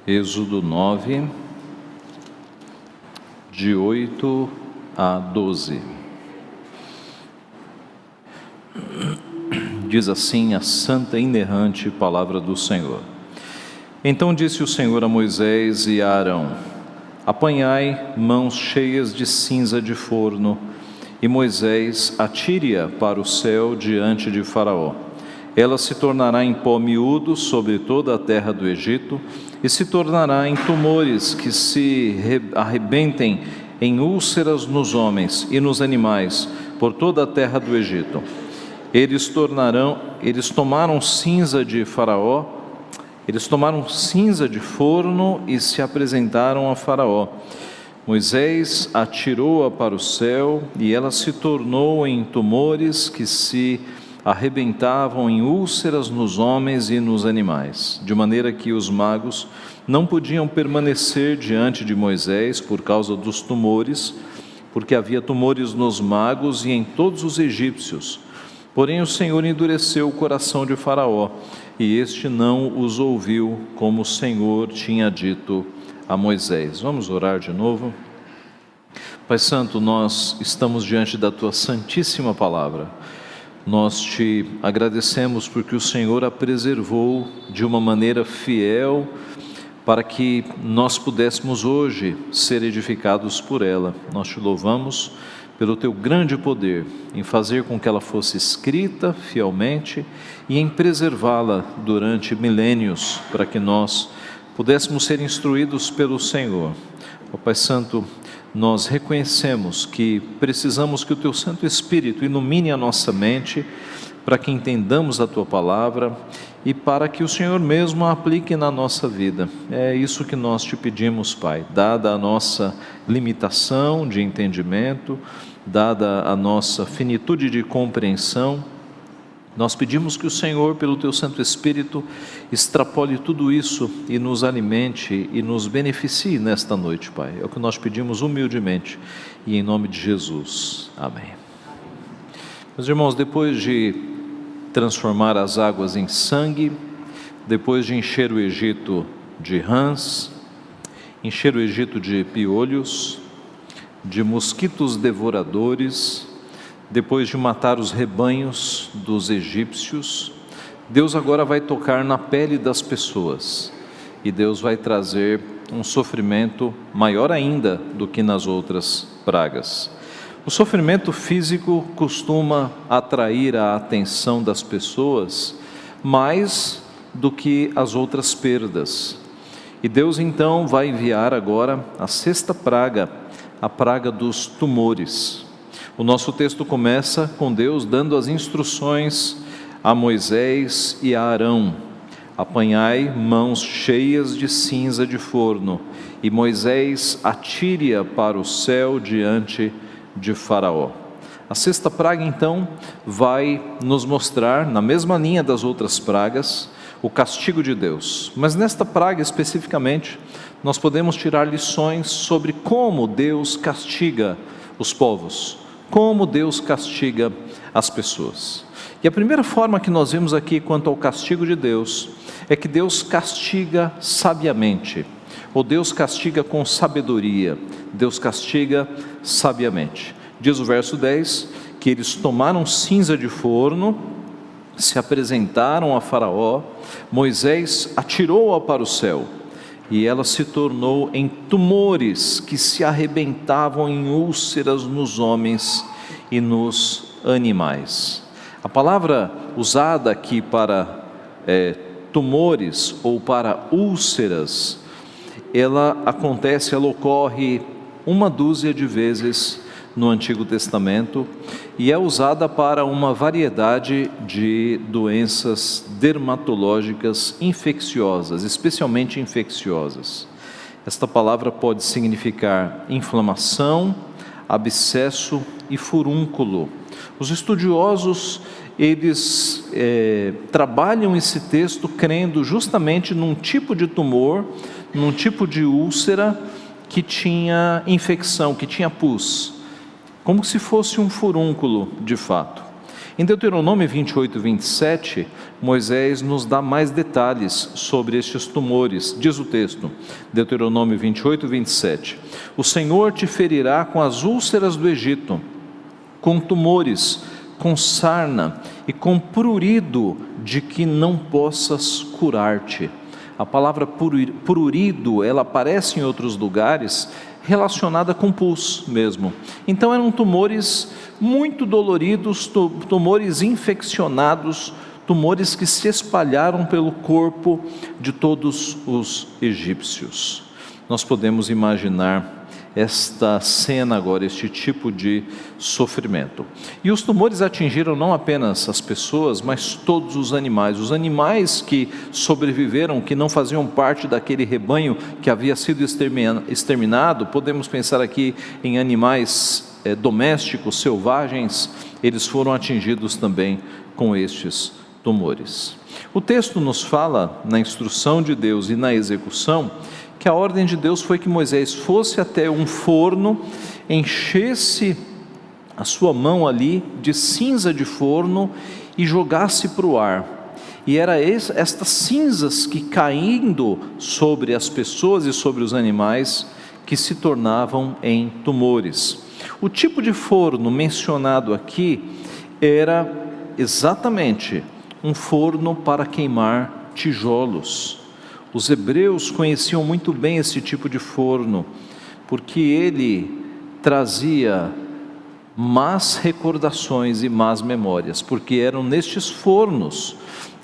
Êxodo 9, de 8 a 12. Diz assim a santa e inerrante palavra do Senhor. Então disse o Senhor a Moisés e a Arão: apanhai mãos cheias de cinza de forno, e Moisés atire-a para o céu diante de Faraó. Ela se tornará em pó miúdo sobre toda a terra do Egito, e se tornará em tumores que se arrebentem em úlceras nos homens e nos animais por toda a terra do Egito. Eles tomaram cinza de Faraó, eles tomaram cinza de forno e se apresentaram a Faraó. Moisés atirou-a para o céu e ela se tornou em tumores que se arrebentavam em úlceras nos homens e nos animais, de maneira que os magos não podiam permanecer diante de Moisés por causa dos tumores, porque havia tumores nos magos e em todos os egípcios. Porém o Senhor endureceu o coração de Faraó, e este não os ouviu, como o Senhor tinha dito a Moisés. Vamos orar de novo? Pai Santo, nós estamos diante da Tua santíssima palavra. Nós Te agradecemos porque o Senhor a preservou de uma maneira fiel, para que nós pudéssemos hoje ser edificados por ela. Nós Te louvamos pelo Teu grande poder em fazer com que ela fosse escrita fielmente e em preservá-la durante milênios, para que nós pudéssemos ser instruídos pelo Senhor. Ó Pai Santo, nós reconhecemos que precisamos que o Teu Santo Espírito ilumine a nossa mente, para que entendamos a Tua palavra e para que o Senhor mesmo a aplique na nossa vida. É isso que nós Te pedimos, Pai, dada a nossa limitação de entendimento, dada a nossa finitude de compreensão, nós pedimos que o Senhor, pelo Teu Santo Espírito, extrapole tudo isso e nos alimente e nos beneficie nesta noite, Pai. É o que nós pedimos humildemente e em nome de Jesus. Amém. Meus irmãos, depois de transformar as águas em sangue, depois de encher o Egito de rãs, encher o Egito de piolhos, de mosquitos devoradores, depois de matar os rebanhos dos egípcios, Deus agora vai tocar na pele das pessoas, e Deus vai trazer um sofrimento maior ainda do que nas outras pragas. O sofrimento físico costuma atrair a atenção das pessoas mais do que as outras perdas. E Deus então vai enviar agora a sexta praga, a praga dos tumores. O nosso texto começa com Deus dando as instruções a Moisés e a Arão: apanhai mãos cheias de cinza de forno, e Moisés atire-a para o céu diante de Faraó. A sexta praga então vai nos mostrar, na mesma linha das outras pragas, o castigo de Deus. Mas nesta praga especificamente, nós podemos tirar lições sobre como Deus castiga os povos, como Deus castiga as pessoas. E a primeira forma que nós vemos aqui quanto ao castigo de Deus é que Deus castiga sabiamente, ou Deus castiga com sabedoria, Deus castiga sabiamente. Diz o verso 10, que eles tomaram cinza de forno, se apresentaram a Faraó, Moisés atirou-a para o céu, e ela se tornou em tumores que se arrebentavam em úlceras nos homens e nos animais. A palavra usada aqui para tumores ou para úlceras, ela ocorre uma dúzia de vezes no Antigo Testamento e é usada para uma variedade de doenças dermatológicas infecciosas, especialmente infecciosas. Esta palavra pode significar inflamação, abscesso e furúnculo. Os estudiosos, eles trabalham esse texto crendo justamente num tipo de tumor, num tipo de úlcera que tinha infecção, que tinha pus, como se fosse um furúnculo de fato. Em Deuteronômio 28, 27, Moisés nos dá mais detalhes sobre estes tumores. Diz o texto, Deuteronômio 28, 27: o Senhor te ferirá com as úlceras do Egito, com tumores, com sarna e com prurido, de que não possas curar-te. A palavra prurido, ela aparece em outros lugares, relacionada com pus mesmo. Então eram tumores muito doloridos, tumores infeccionados, tumores que se espalharam pelo corpo de todos os egípcios. Nós podemos imaginar esta cena agora, este tipo de sofrimento. E os tumores atingiram não apenas as pessoas, mas todos os animais que sobreviveram, que não faziam parte daquele rebanho que havia sido exterminado. Podemos pensar aqui em animais domésticos, selvagens, eles foram atingidos também com estes tumores. O texto nos fala, na instrução de Deus e na execução, que a ordem de Deus foi que Moisés fosse até um forno, enchesse a sua mão ali de cinza de forno e jogasse para o ar. E era estas cinzas que, caindo sobre as pessoas e sobre os animais, que se tornavam em tumores. O tipo de forno mencionado aqui era exatamente um forno para queimar tijolos. Os hebreus conheciam muito bem esse tipo de forno, porque ele trazia más recordações e más memórias, porque eram nestes fornos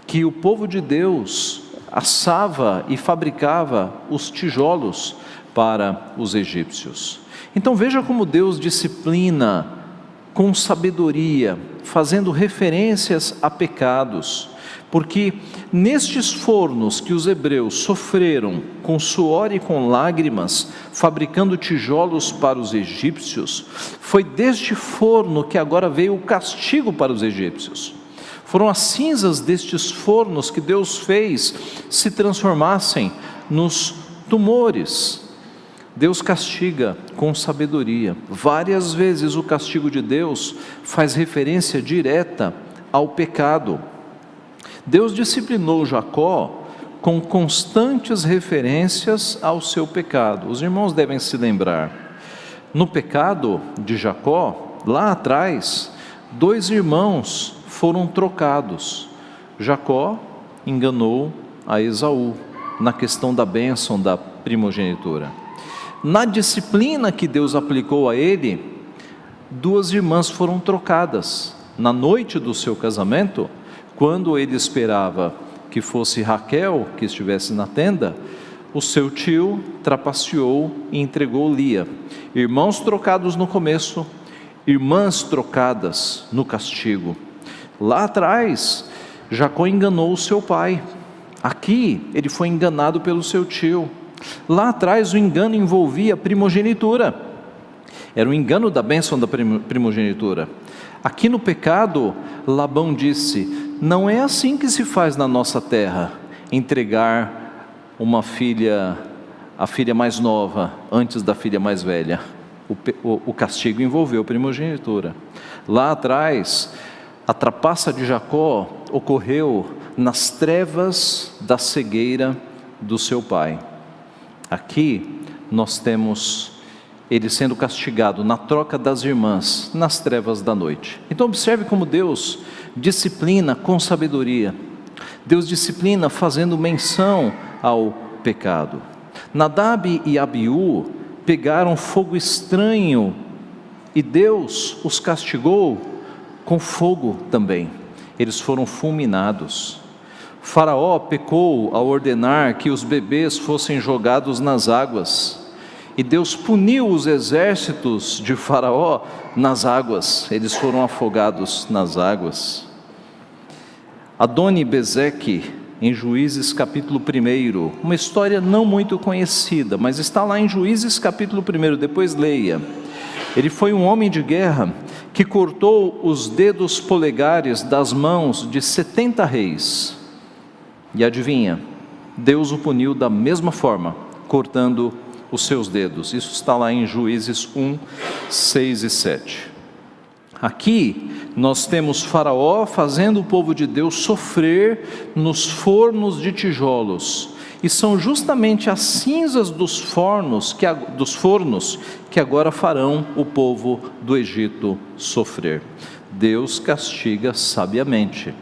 que o povo de Deus assava e fabricava os tijolos para os egípcios. Então veja como Deus disciplina com sabedoria, fazendo referências a pecados, porque nestes fornos que os hebreus sofreram com suor e com lágrimas, fabricando tijolos para os egípcios, foi deste forno que agora veio o castigo para os egípcios. Foram as cinzas destes fornos que Deus fez se transformassem nos tumores. Deus castiga com sabedoria. Várias vezes o castigo de Deus faz referência direta ao pecado. Deus disciplinou Jacó com constantes referências ao seu pecado. Os irmãos devem se lembrar, no pecado de Jacó, lá atrás, 2 irmãos foram trocados. Jacó enganou a Esaú na questão da bênção da primogenitura. Na disciplina que Deus aplicou a ele, 2 irmãs foram trocadas. Na noite do seu casamento, quando ele esperava que fosse Raquel que estivesse na tenda, o seu tio trapaceou e entregou Lia. Irmãos trocados no começo, irmãs trocadas no castigo. Lá atrás, Jacó enganou o seu pai. Aqui, ele foi enganado pelo seu tio. Lá atrás, o engano envolvia a primogenitura. Era o engano da bênção da primogenitura. Aqui no pecado, Labão disse: não é assim que se faz na nossa terra, entregar uma filha, a filha mais nova, antes da filha mais velha. O castigo envolveu a primogenitura. Lá atrás, a trapaça de Jacó ocorreu nas trevas da cegueira do seu pai. Aqui nós temos ele sendo castigado na troca das irmãs, nas trevas da noite. Então observe como Deus disciplina com sabedoria. Deus disciplina fazendo menção ao pecado. Nadab e Abiú pegaram fogo estranho e Deus os castigou com fogo também. Eles foram fulminados. Faraó pecou ao ordenar que os bebês fossem jogados nas águas. E Deus puniu os exércitos de Faraó nas águas, eles foram afogados nas águas. Adoni-Bezeque, em Juízes capítulo 1, uma história não muito conhecida, mas está lá em Juízes capítulo 1, depois leia. Ele foi um homem de guerra que cortou os dedos polegares das mãos de 70 reis. E adivinha, Deus o puniu da mesma forma, cortando os seus dedos. Isso está lá em Juízes 1, 6 e 7. Aqui nós temos Faraó fazendo o povo de Deus sofrer nos fornos de tijolos, e são justamente as cinzas dos fornos que agora farão o povo do Egito sofrer. Deus castiga sabiamente.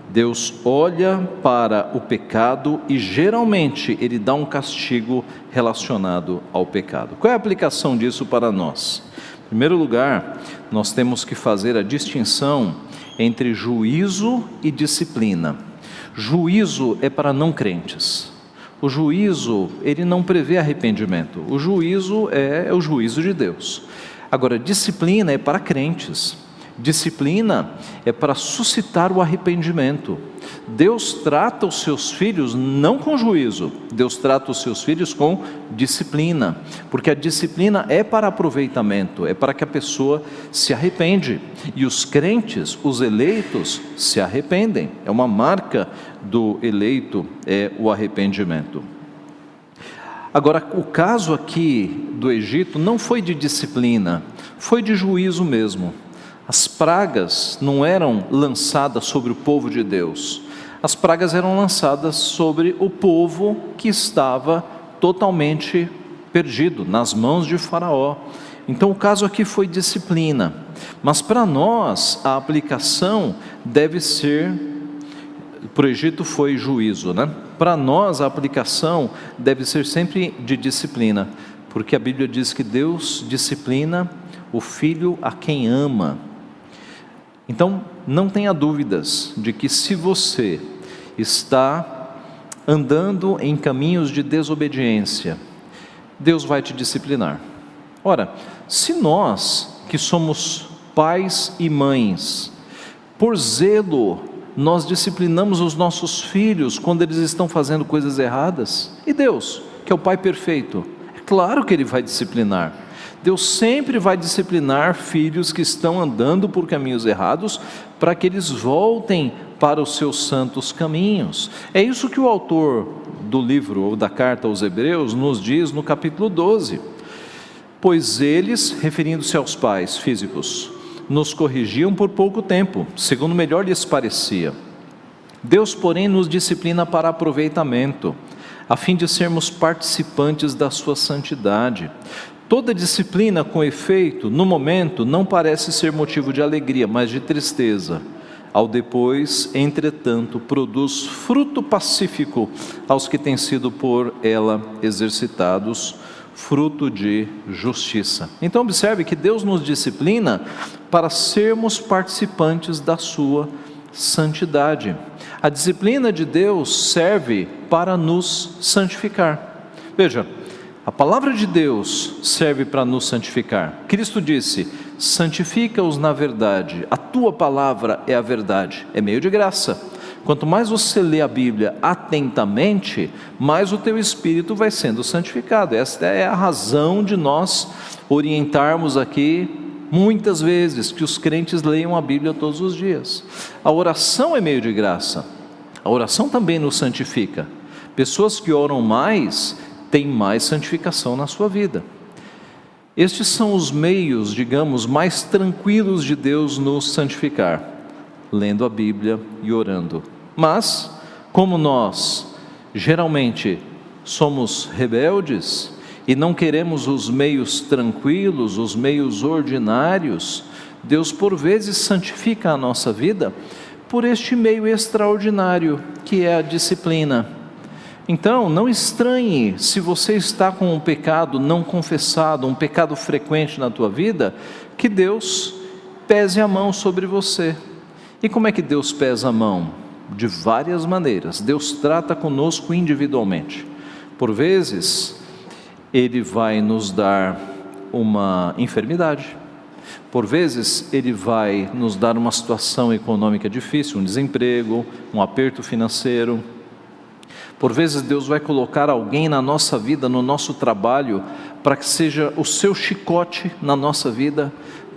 Deus olha para o pecado e geralmente Ele dá um castigo relacionado ao pecado. Qual é a aplicação disso para nós? Em primeiro lugar, nós temos que fazer a distinção entre juízo e disciplina. Juízo é para não crentes. O juízo, ele não prevê arrependimento. O juízo é o juízo de Deus. Agora, disciplina é para crentes. Disciplina é para suscitar o arrependimento. Deus trata os seus filhos não com juízo, Deus trata os seus filhos com disciplina, porque a disciplina é para aproveitamento, é para que a pessoa se arrepende, e os crentes, os eleitos, se arrependem. É uma marca do eleito, é o arrependimento. Agora, o caso aqui do Egito não foi de disciplina, foi de juízo mesmo. As pragas não eram lançadas sobre o povo de Deus, as pragas eram lançadas sobre o povo que estava totalmente perdido, nas mãos de Faraó. Então o caso aqui foi disciplina, mas para nós a aplicação deve ser, para o Egito foi juízo, né? Para nós a aplicação deve ser sempre de disciplina, porque a Bíblia diz que Deus disciplina o filho a quem ama. Então, não tenha dúvidas de que se você está andando em caminhos de desobediência, Deus vai te disciplinar. Ora, se nós que somos pais e mães, por zelo, nós disciplinamos os nossos filhos quando eles estão fazendo coisas erradas, e Deus, que é o Pai perfeito, é claro que Ele vai disciplinar. Deus sempre vai disciplinar filhos que estão andando por caminhos errados, para que eles voltem para os seus santos caminhos. É isso que o autor do livro, ou da carta aos Hebreus, nos diz no capítulo 12. Pois eles, referindo-se aos pais físicos, nos corrigiam por pouco tempo, segundo melhor lhes parecia. Deus, porém, nos disciplina para aproveitamento, a fim de sermos participantes da sua santidade. Toda disciplina, com efeito, no momento, não parece ser motivo de alegria, mas de tristeza. Ao depois, entretanto, produz fruto pacífico aos que têm sido por ela exercitados, fruto de justiça. Então observe que Deus nos disciplina para sermos participantes da sua santidade. A disciplina de Deus serve para nos santificar. Veja, a palavra de Deus serve para nos santificar. Cristo disse: santifica-os na verdade, a tua palavra é a verdade. É meio de graça. Quanto mais você lê a Bíblia atentamente, mais o teu espírito vai sendo santificado. Esta é a razão de nós orientarmos aqui muitas vezes que os crentes leiam a Bíblia todos os dias. A oração é meio de graça. A oração também nos santifica. Pessoas que oram mais têm mais santificação na sua vida. Estes são os meios, digamos, mais tranquilos de Deus nos santificar, lendo a Bíblia e orando. Mas, como nós geralmente somos rebeldes e não queremos os meios tranquilos, os meios ordinários, Deus por vezes santifica a nossa vida por este meio extraordinário que é a disciplina. Então, não estranhe se você está com um pecado não confessado, um pecado frequente na tua vida, que Deus pese a mão sobre você. E como é que Deus pesa a mão? De várias maneiras. Deus trata conosco individualmente. Por vezes, Ele vai nos dar uma enfermidade. Por vezes, Ele vai nos dar uma situação econômica difícil, um desemprego, um aperto financeiro. Por vezes Deus vai colocar alguém na nossa vida, no nosso trabalho, para que seja o seu chicote na nossa vida,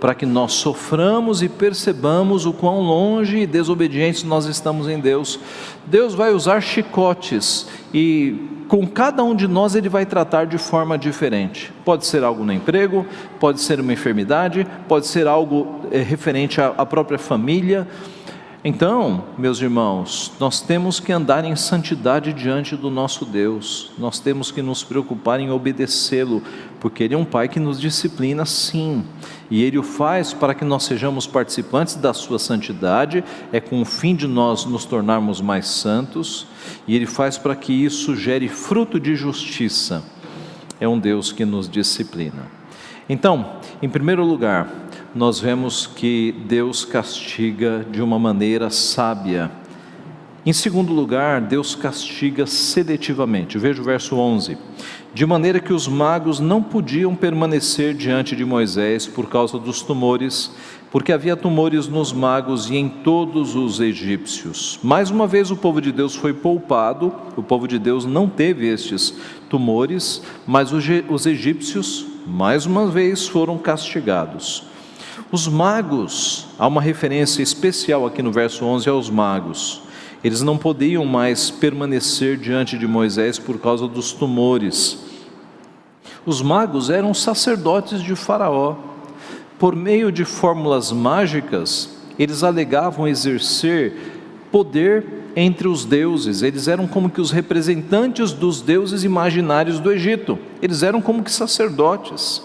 para que nós soframos e percebamos o quão longe e desobedientes nós estamos em Deus. Deus vai usar chicotes e com cada um de nós Ele vai tratar de forma diferente. Pode ser algo no emprego, pode ser uma enfermidade, pode ser algo referente à própria família. Então, meus irmãos, nós temos que andar em santidade diante do nosso Deus, nós temos que nos preocupar em obedecê-lo, porque Ele é um Pai que nos disciplina sim, e Ele o faz para que nós sejamos participantes da sua santidade, é com o fim de nós nos tornarmos mais santos, e Ele faz para que isso gere fruto de justiça. É um Deus que nos disciplina. Então, em primeiro lugar, nós vemos que Deus castiga de uma maneira sábia. Em segundo lugar, Deus castiga seletivamente. Veja o verso 11. De maneira que os magos não podiam permanecer diante de Moisés por causa dos tumores, porque havia tumores nos magos e em todos os egípcios. Mais uma vez o povo de Deus foi poupado, o povo de Deus não teve estes tumores, mas os egípcios, mais uma vez, foram castigados. Os magos, há uma referência especial aqui no verso 11 aos magos. Eles não podiam mais permanecer diante de Moisés por causa dos tumores. Os magos eram sacerdotes de Faraó. Por meio de fórmulas mágicas, eles alegavam exercer poder entre os deuses. Eles eram como que os representantes dos deuses imaginários do Egito. Eles eram como que sacerdotes.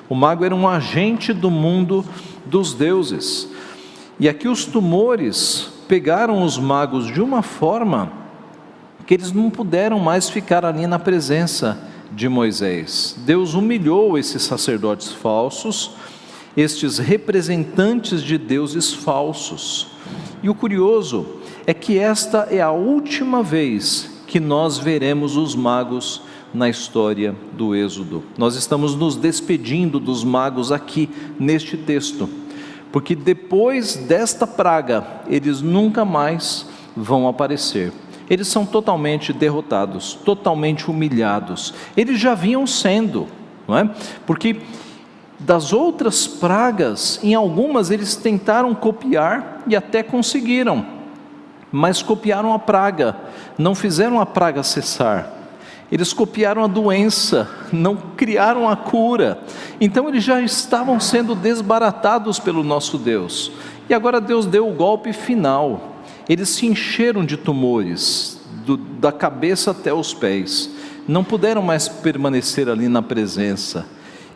O mago era um agente do mundo dos deuses. E aqui os tumores pegaram os magos de uma forma que eles não puderam mais ficar ali na presença de Moisés. Deus humilhou esses sacerdotes falsos, estes representantes de deuses falsos. E o curioso é que esta é a última vez que nós veremos os magos na história do Êxodo. Nós estamos nos despedindo dos magos aqui neste texto, porque depois desta praga, eles nunca mais vão aparecer. Eles são totalmente derrotados, totalmente humilhados. Eles já vinham sendo, não é? Porque das outras pragas, em algumas eles tentaram copiar e até conseguiram, mas copiaram a praga, não fizeram a praga cessar. Eles copiaram a doença, não criaram a cura. Então eles já estavam sendo desbaratados pelo nosso Deus. E agora Deus deu o golpe final. Eles se encheram de tumores, da cabeça até os pés. Não puderam mais permanecer ali na presença.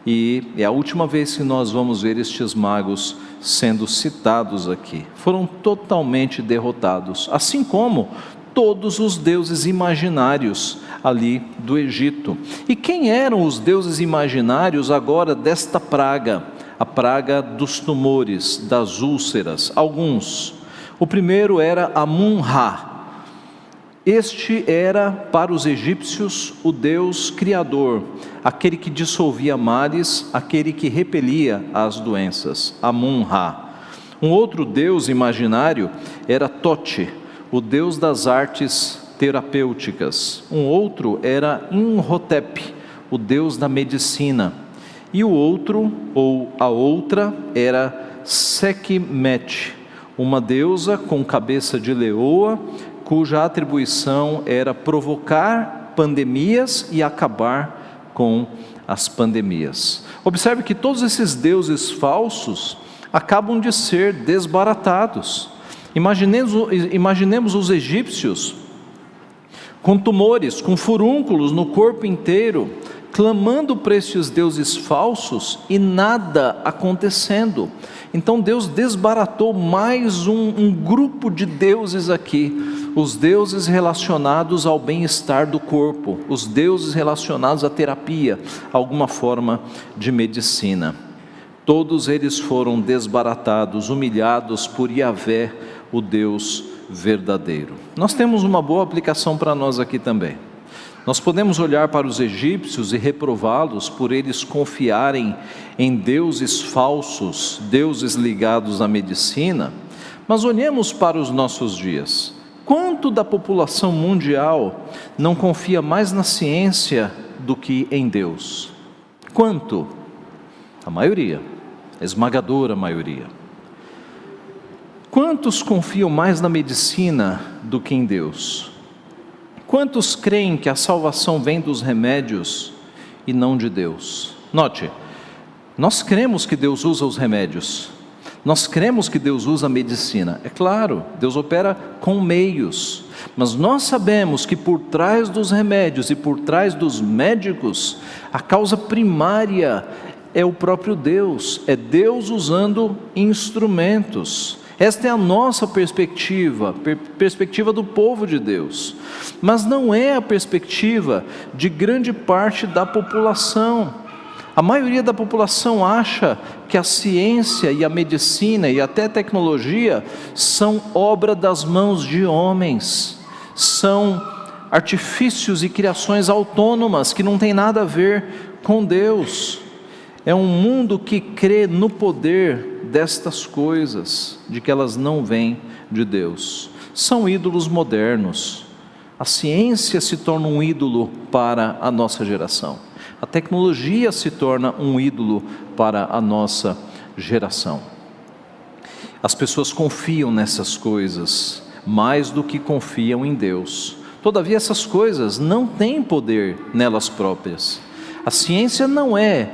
E é a última vez que nós vamos ver estes magos sendo citados aqui. Foram totalmente derrotados, assim como todos os deuses imaginários ali do Egito. E quem eram os deuses imaginários agora desta praga? A praga dos tumores, das úlceras. Alguns. O primeiro era Amun-Ra. Este era para os egípcios o Deus criador, aquele que dissolvia mares, aquele que repelia as doenças. Amun-Ra. Um outro deus imaginário era Tote, o deus das artes terapêuticas. Um outro era Imhotep, o deus da medicina. E o outro, ou a outra, era Sekhmet, uma deusa com cabeça de leoa, cuja atribuição era provocar pandemias e acabar com as pandemias. Observe que todos esses deuses falsos acabam de ser desbaratados. Imaginemos os egípcios com tumores, com furúnculos no corpo inteiro, clamando para estes deuses falsos e nada acontecendo. Então Deus desbaratou mais um grupo de deuses aqui, os deuses relacionados ao bem-estar do corpo, os deuses relacionados à terapia, alguma forma de medicina. Todos eles foram desbaratados, humilhados por Yahvé, o Deus verdadeiro. Nós temos uma boa aplicação para nós aqui também. Nós podemos olhar para os egípcios e reprová-los por eles confiarem em deuses falsos, deuses ligados à medicina, mas olhemos para os nossos dias. Quanto da população mundial não confia mais na ciência do que em Deus? Quanto? A maioria. a esmagadora maioria. Quantos confiam mais na medicina do que em Deus? Quantos creem que a salvação vem dos remédios e não de Deus? Note, nós cremos que Deus usa os remédios, nós cremos que Deus usa a medicina. É claro, Deus opera com meios, mas nós sabemos que por trás dos remédios e por trás dos médicos, a causa primária é o próprio Deus, é Deus usando instrumentos. Esta é a nossa perspectiva, perspectiva do povo de Deus, mas não é a perspectiva de grande parte da população. A maioria da população acha que a ciência e a medicina e até a tecnologia são obra das mãos de homens, são artifícios e criações autônomas que não tem nada a ver com Deus. É um mundo que crê no poder destas coisas, de que elas não vêm de Deus. São ídolos modernos. A ciência se torna um ídolo para a nossa geração. A tecnologia se torna um ídolo para a nossa geração. As pessoas confiam nessas coisas mais do que confiam em Deus. Todavia, essas coisas não têm poder nelas próprias. A ciência não é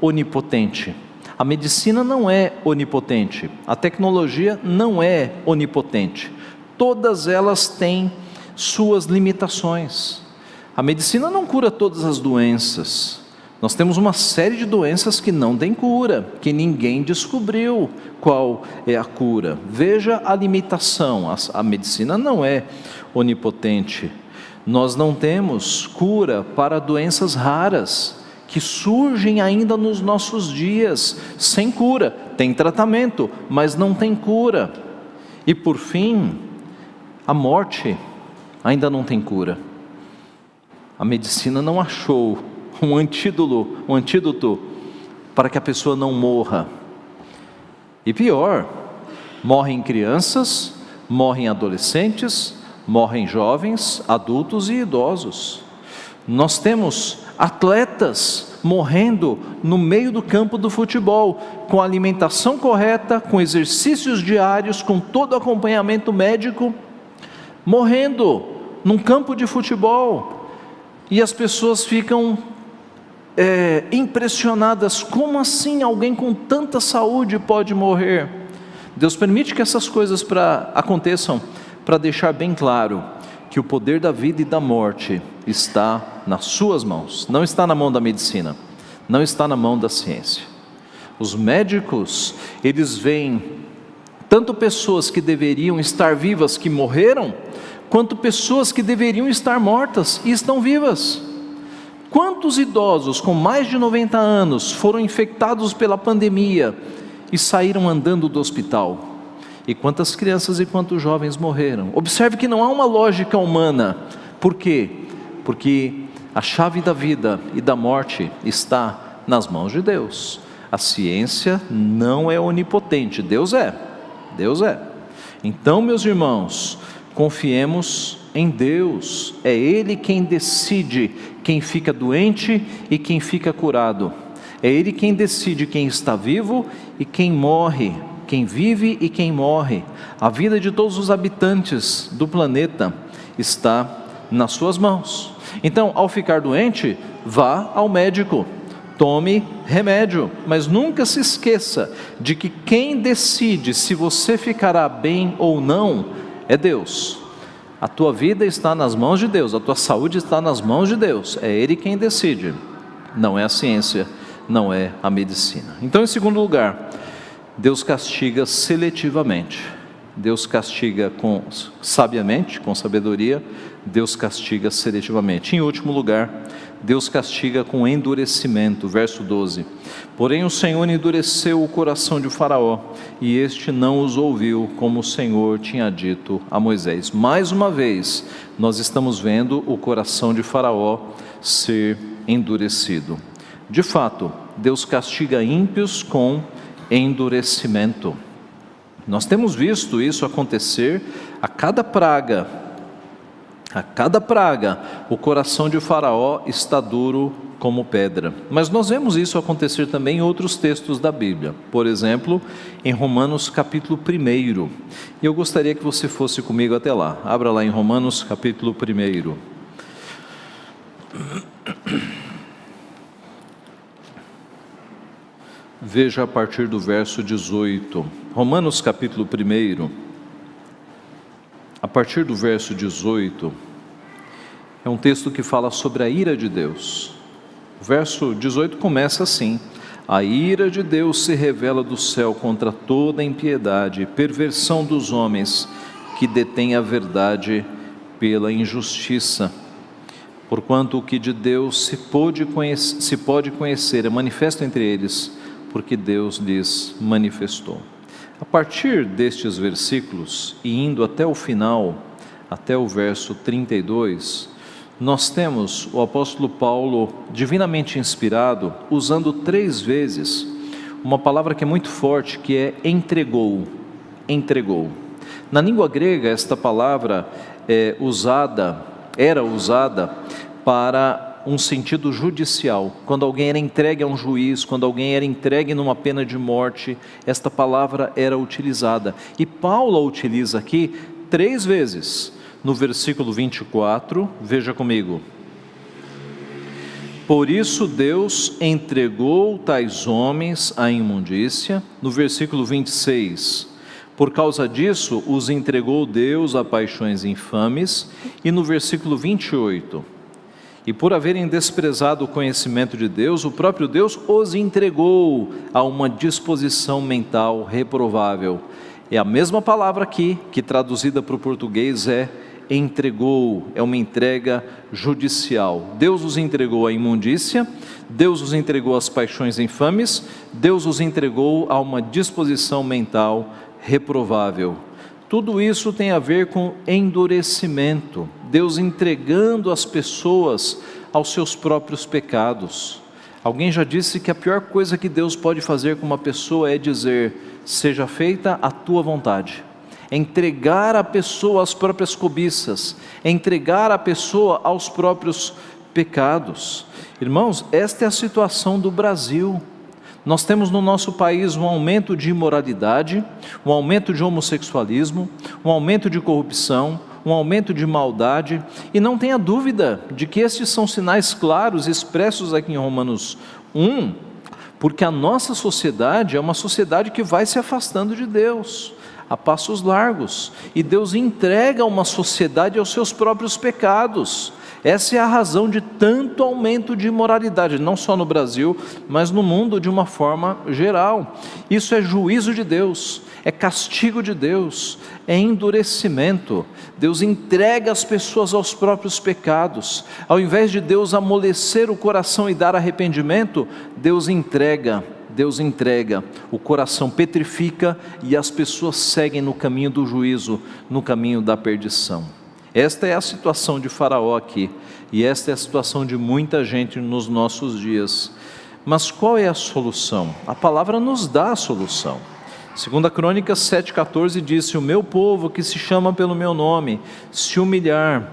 onipotente. A medicina não é onipotente. A tecnologia não é onipotente. Todas elas têm suas limitações. A medicina não cura todas as doenças. Nós temos uma série de doenças que não têm cura, que ninguém descobriu qual é a cura. Veja a limitação. A medicina não é onipotente. Nós não temos cura para doenças raras, que surgem ainda nos nossos dias, sem cura. Tem tratamento, mas não tem cura. E por fim, a morte ainda não tem cura. A medicina não achou um antídoto para que a pessoa não morra. E pior, morrem crianças, morrem adolescentes, morrem jovens, adultos e idosos. Nós temos atletas morrendo no meio do campo do futebol, com alimentação correta, com exercícios diários, com todo acompanhamento médico, morrendo num campo de futebol, e as pessoas ficam impressionadas. Como assim alguém com tanta saúde pode morrer? Deus permite que essas coisas aconteçam para deixar bem claro que o poder da vida e da morte está nas suas mãos, não está na mão da medicina, não está na mão da ciência. Os médicos, eles veem tanto pessoas que deveriam estar vivas que morreram, quanto pessoas que deveriam estar mortas e estão vivas. Quantos idosos com mais de 90 anos foram infectados pela pandemia e saíram andando do hospital? E quantas crianças e quantos jovens morreram? Observe que não há uma lógica humana. Por quê? Porque a chave da vida e da morte está nas mãos de Deus. A ciência não é onipotente, Deus é. Então, meus irmãos, confiemos em Deus. É Ele quem decide quem fica doente e quem fica curado. É Ele quem decide quem está vivo e quem morre, quem vive e quem morre. A vida de todos os habitantes do planeta está nas suas mãos. Então, ao ficar doente, vá ao médico, tome remédio, mas nunca se esqueça de que quem decide se você ficará bem ou não é Deus. A tua vida está nas mãos de Deus, a tua saúde está nas mãos de Deus, é Ele quem decide, não é a ciência, não é a medicina. Então, em segundo lugar, Deus castiga seletivamente. Deus castiga sabiamente, com sabedoria. Deus castiga seletivamente. Em último lugar, Deus castiga com endurecimento. Verso 12: porém o Senhor endureceu o coração de Faraó, e este não os ouviu, como o Senhor tinha dito a Moisés. Mais uma vez, nós estamos vendo o coração de Faraó ser endurecido. De fato, Deus castiga ímpios com endurecimento. Nós temos visto isso acontecer a cada praga, o coração de Faraó está duro como pedra. Mas nós vemos isso acontecer também em outros textos da Bíblia. Por exemplo, em Romanos capítulo 1. E eu gostaria que você fosse comigo até lá. Abra lá em Romanos capítulo 1. Veja a partir do verso 18. Romanos capítulo 1, a partir do verso 18, é um texto que fala sobre a ira de Deus. O verso 18 começa assim: a ira de Deus se revela do céu contra toda a impiedade e perversão dos homens que detêm a verdade pela injustiça. Porquanto o que de Deus se pode conhecer é manifesto entre eles, porque Deus lhes manifestou. A partir destes versículos, e indo até o final, até o verso 32, nós temos o apóstolo Paulo, divinamente inspirado, usando 3 vezes uma palavra que é muito forte, que é entregou. Entregou. Na língua grega, esta palavra era usada para um sentido judicial. Quando alguém era entregue a um juiz, quando alguém era entregue numa pena de morte, esta palavra era utilizada. E Paulo a utiliza aqui 3 vezes. No versículo 24, veja comigo: por isso Deus entregou tais homens à imundícia. No versículo 26, por causa disso os entregou Deus a paixões infames. E no versículo 28, e por haverem desprezado o conhecimento de Deus, o próprio Deus os entregou a uma disposição mental reprovável. É a mesma palavra aqui, que traduzida para o português é entregou, é uma entrega judicial. Deus os entregou à imundícia, Deus os entregou às paixões infames, Deus os entregou a uma disposição mental reprovável. Tudo isso tem a ver com endurecimento, Deus entregando as pessoas aos seus próprios pecados. Alguém já disse que a pior coisa que Deus pode fazer com uma pessoa é dizer: seja feita a tua vontade. Entregar a pessoa às próprias cobiças, entregar a pessoa aos próprios pecados. Irmãos, esta é a situação do Brasil. Nós temos no nosso país um aumento de imoralidade, um aumento de homossexualismo, um aumento de corrupção, um aumento de maldade, e não tenha dúvida de que estes são sinais claros expressos aqui em Romanos 1, porque a nossa sociedade é uma sociedade que vai se afastando de Deus a passos largos, e Deus entrega uma sociedade aos seus próprios pecados. Essa é a razão de tanto aumento de imoralidade, não só no Brasil, mas no mundo de uma forma geral. Isso é juízo de Deus, é castigo de Deus, é endurecimento. Deus entrega as pessoas aos próprios pecados. Ao invés de Deus amolecer o coração e dar arrependimento, Deus entrega, o coração petrifica e as pessoas seguem no caminho do juízo, no caminho da perdição. Esta é a situação de Faraó aqui, e esta é a situação de muita gente nos nossos dias. Mas qual é a solução? A palavra nos dá a solução. 2 Crônicas 7,14 diz: se o meu povo, que se chama pelo meu nome, se humilhar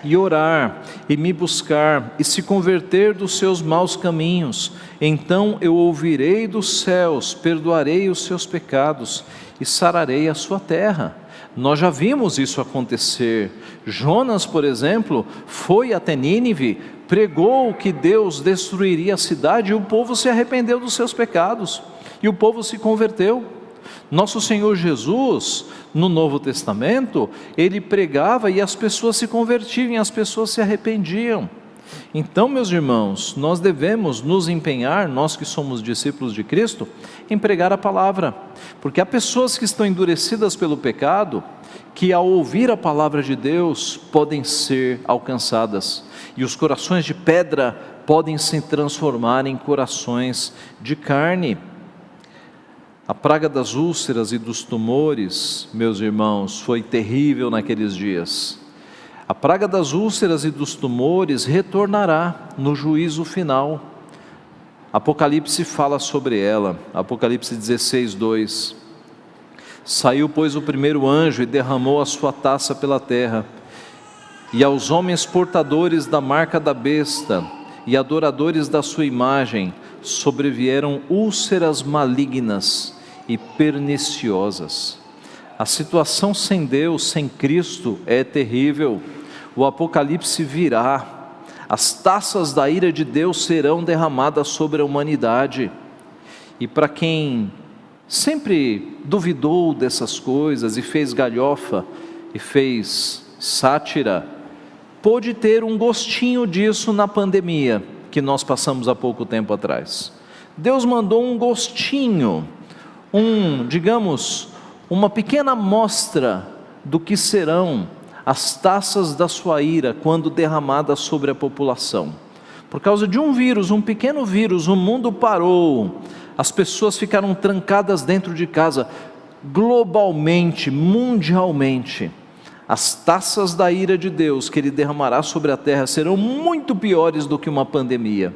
e orar, e me buscar, e se converter dos seus maus caminhos, então eu ouvirei dos céus, perdoarei os seus pecados, e sararei a sua terra. Nós já vimos isso acontecer. Jonas, por exemplo, foi até Nínive, pregou que Deus destruiria a cidade, e o povo se arrependeu dos seus pecados, e o povo se converteu. Nosso Senhor Jesus, no Novo Testamento, Ele pregava e as pessoas se convertiam, e as pessoas se arrependiam. Então, meus irmãos, nós devemos nos empenhar, nós que somos discípulos de Cristo, em pregar a palavra, porque há pessoas que estão endurecidas pelo pecado, que ao ouvir a palavra de Deus podem ser alcançadas, e os corações de pedra podem se transformar em corações de carne. A praga das úlceras e dos tumores, meus irmãos, foi terrível naqueles dias. A praga das úlceras e dos tumores retornará no juízo final. Apocalipse fala sobre ela, Apocalipse 16:2. Saiu, pois, o primeiro anjo e derramou a sua taça pela terra, e aos homens portadores da marca da besta e adoradores da sua imagem sobrevieram úlceras malignas e perniciosas. A situação sem Deus, sem Cristo, é terrível. O Apocalipse virá. As taças da ira de Deus serão derramadas sobre a humanidade. E para quem sempre duvidou dessas coisas e fez galhofa e fez sátira, pôde ter um gostinho disso na pandemia que nós passamos há pouco tempo atrás. Deus mandou um gostinho, digamos, uma pequena amostra do que serão as taças da sua ira quando derramadas sobre a população. Por causa de um vírus, um pequeno vírus, o mundo parou, as pessoas ficaram trancadas dentro de casa. Globalmente, mundialmente, as taças da ira de Deus que Ele derramará sobre a terra serão muito piores do que uma pandemia.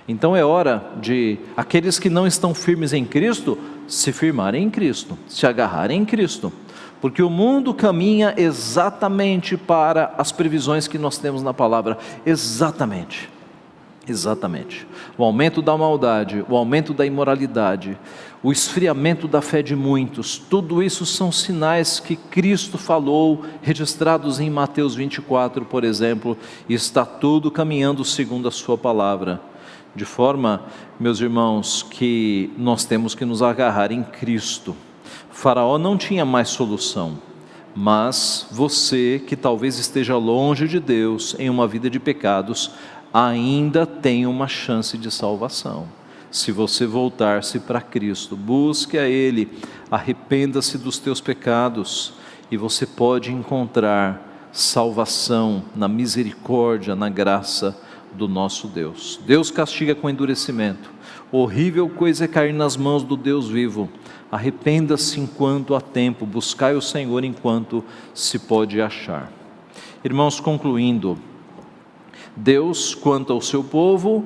Então é hora de aqueles que não estão firmes em Cristo, se firmarem em Cristo, se agarrarem em Cristo, porque o mundo caminha exatamente para as previsões que nós temos na palavra, exatamente. O aumento da maldade, o aumento da imoralidade, o esfriamento da fé de muitos, tudo isso são sinais que Cristo falou, registrados em Mateus 24, por exemplo, e está tudo caminhando segundo a sua palavra, de forma, meus irmãos, que nós temos que nos agarrar em Cristo. Faraó não tinha mais solução, mas você que talvez esteja longe de Deus, em uma vida de pecados, ainda tem uma chance de salvação. Se você voltar-se para Cristo, busque a Ele, arrependa-se dos teus pecados, e você pode encontrar salvação na misericórdia, na graça do nosso Deus. Deus castiga com endurecimento. Horrível coisa é cair nas mãos do Deus vivo. Arrependa-se enquanto há tempo, buscai o Senhor enquanto se pode achar. Irmãos, concluindo, Deus, quanto ao seu povo,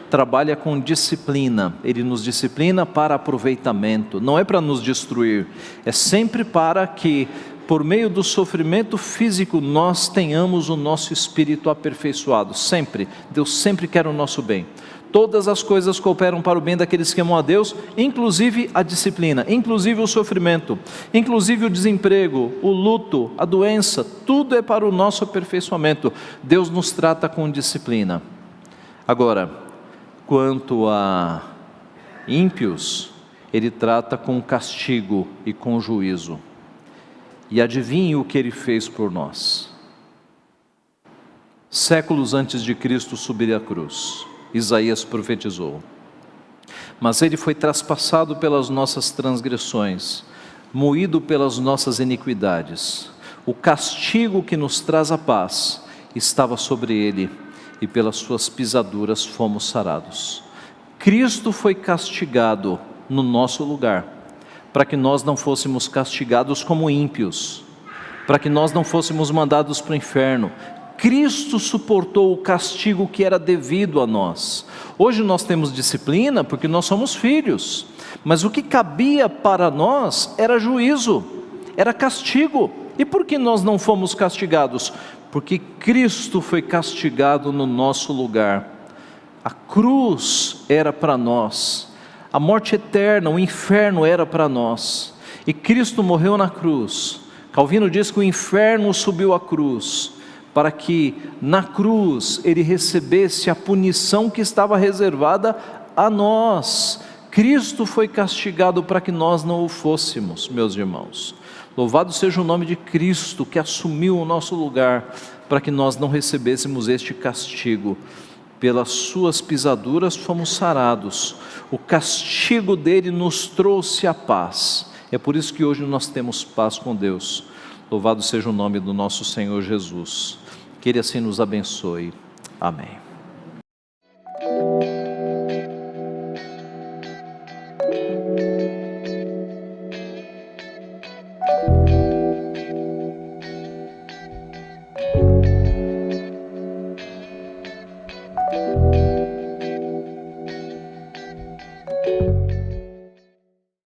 trabalha com disciplina. Ele nos disciplina para aproveitamento, não é para nos destruir, é sempre para que, por meio do sofrimento físico, nós tenhamos o nosso espírito aperfeiçoado. Sempre, Deus sempre quer o nosso bem. Todas as coisas cooperam para o bem daqueles que amam a Deus, inclusive a disciplina, inclusive o sofrimento, inclusive o desemprego, o luto, a doença, tudo é para o nosso aperfeiçoamento. Deus nos trata com disciplina. Agora, quanto a ímpios, Ele trata com castigo e com juízo. E adivinhe o que Ele fez por nós. Séculos antes de Cristo subir à cruz, Isaías profetizou: mas Ele foi traspassado pelas nossas transgressões, moído pelas nossas iniquidades. O castigo que nos traz a paz estava sobre Ele, e pelas suas pisaduras fomos sarados. Cristo foi castigado no nosso lugar, para que nós não fôssemos castigados como ímpios, para que nós não fôssemos mandados para o inferno. Cristo suportou o castigo que era devido a nós. Hoje nós temos disciplina porque nós somos filhos, mas o que cabia para nós era juízo, era castigo. E por que nós não fomos castigados? Porque Cristo foi castigado no nosso lugar. A cruz era para nós, a morte eterna, o inferno era para nós, e Cristo morreu na cruz. Calvino diz que o inferno subiu à cruz, para que na cruz Ele recebesse a punição que estava reservada a nós. Cristo foi castigado para que nós não o fôssemos, meus irmãos. Louvado seja o nome de Cristo, que assumiu o nosso lugar, para que nós não recebêssemos este castigo. Pelas suas pisaduras fomos sarados, o castigo dele nos trouxe a paz. É por isso que hoje nós temos paz com Deus. Louvado seja o nome do nosso Senhor Jesus, que Ele assim nos abençoe. Amém.